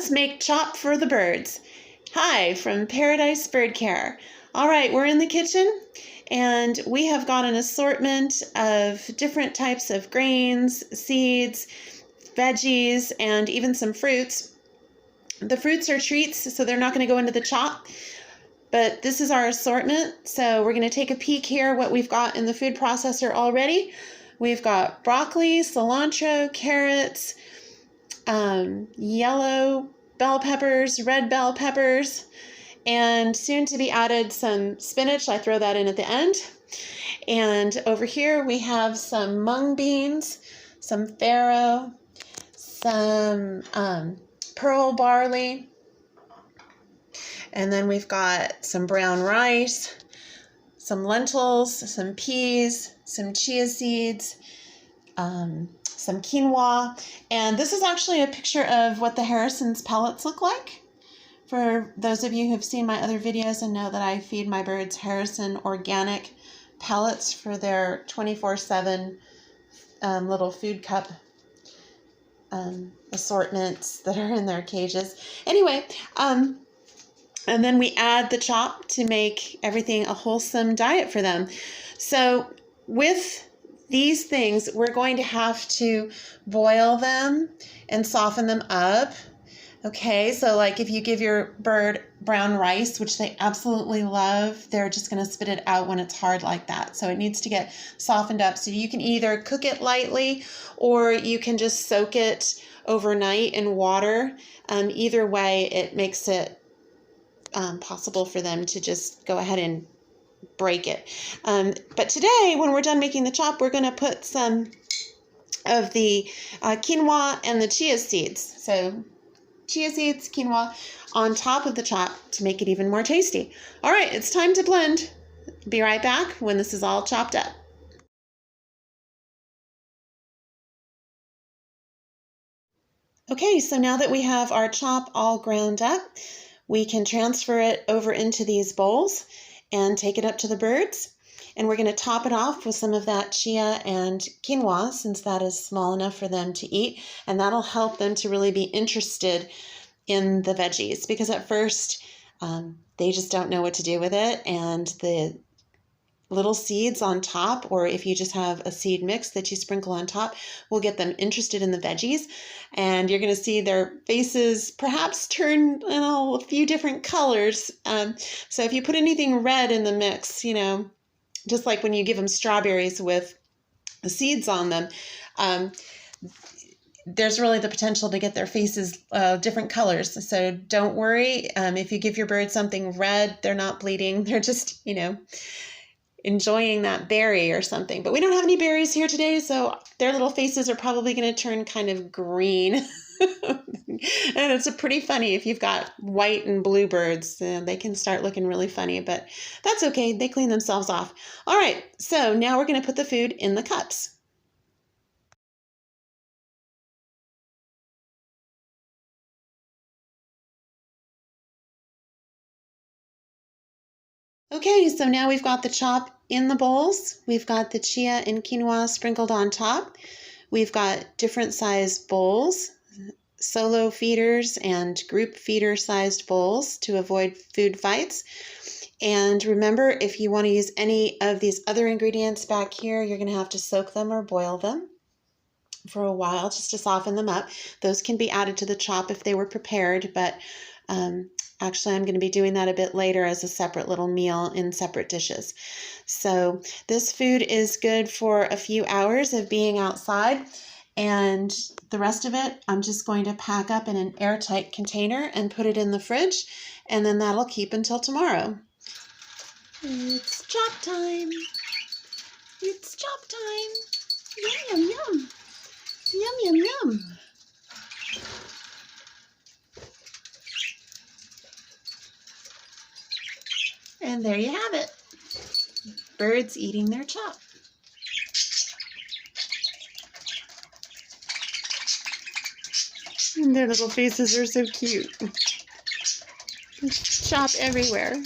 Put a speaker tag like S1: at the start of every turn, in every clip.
S1: Let's make chop for the birds. Hi, from Paradise Bird Care. All right, we're in the kitchen and we have got an assortment of different types of grains, seeds, veggies, and even some fruits. The fruits are treats, so they're not going to go into the chop, but this is our assortment. So we're going to take a peek here what we've got in the food processor already. We've got broccoli, cilantro, carrots, yellow bell peppers, red bell peppers, and soon to be added some spinach. I throw that in at the end. And over here we have some mung beans, some farro, some pearl barley, and then we've got some brown rice, some lentils, some peas, some chia seeds, some quinoa, and this is actually a picture of what the Harrison's pellets look like. For those of you who've seen my other videos and know that I feed my birds Harrison organic pellets for their 24/7 little food cup assortments that are in their cages. Anyway, and then we add the chop to make everything a wholesome diet for them. So with these things, we're going to have to boil them and soften them up. Okay, so like if you give your bird brown rice, which they absolutely love, they're just going to spit it out when it's hard like that. So it needs to get softened up. So you can either cook it lightly or you can just soak it overnight in water. Either way, it makes it possible for them to just go ahead and break it. But today, when we're done making the chop, we're going to put some of the quinoa and the chia seeds. So chia seeds, quinoa on top of the chop to make it even more tasty. All right, it's time to blend. Be right back when this is all chopped up. Okay, so now that we have our chop all ground up, we can transfer it over into these bowls and take it up to the birds. And we're going to top it off with some of that chia and quinoa, since that is small enough for them to eat. And that'll help them to really be interested in the veggies, because at first they just don't know what to do with it. And the little seeds on top, or if you just have a seed mix that you sprinkle on top, will get them interested in the veggies. And you're going to see their faces perhaps turn a few different colors. So if you put anything red in the mix, just like when you give them strawberries with the seeds on them, there's really the potential to get their faces different colors. So don't worry. If you give your bird something red, they're not bleeding. They're just, enjoying that berry or something. But we don't have any berries here today, so their little faces are probably going to turn kind of green. And it's pretty funny if you've got white and blue birds, they can start looking really funny, but that's okay. They clean themselves off. All right, so now we're going to put the food in the cups. Okay, so now we've got the chop in the bowls. We've got the chia and quinoa sprinkled on top. We've got different size bowls, solo feeders and group feeder sized bowls to avoid food fights. And remember, if you want to use any of these other ingredients back here, you're going to have to soak them or boil them for a while just to soften them up. Those can be added to the chop if they were prepared, but actually, I'm going to be doing that a bit later as a separate little meal in separate dishes. So this food is good for a few hours of being outside, and the rest of it I'm just going to pack up in an airtight container and put it in the fridge, and then that'll keep until tomorrow. It's chop time. It's chop time. Yum, yum, yum. Yum, yum, yum. And there you have it. Birds eating their chop. And their little faces are so cute. Chop everywhere.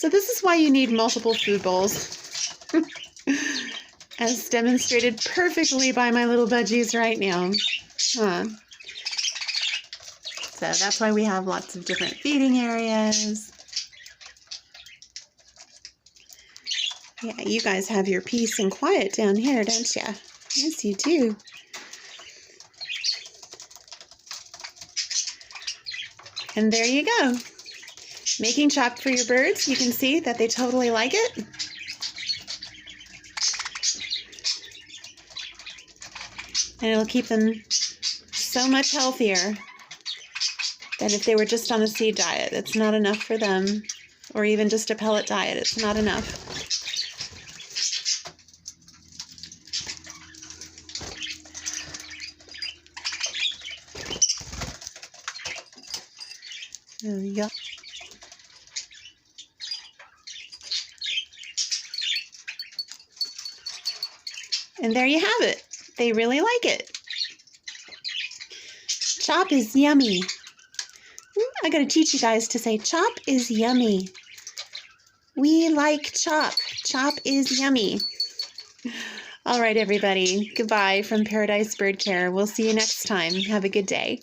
S1: So this is why you need multiple food bowls, as demonstrated perfectly by my little budgies right now. Huh. So that's why we have lots of different feeding areas. Yeah, you guys have your peace and quiet down here, don't you? Yes, you do. And there you go. Making chop for your birds. You can see that they totally like it. And it'll keep them so much healthier than if they were just on a seed diet. It's not enough for them. Or even just a pellet diet. It's not enough. There we go. And there you have it. They really like it. Chop is yummy. I gotta teach you guys to say chop is yummy. We like chop. Chop is yummy. All right, everybody. Goodbye from Paradise Bird Care. We'll see you next time. Have a good day.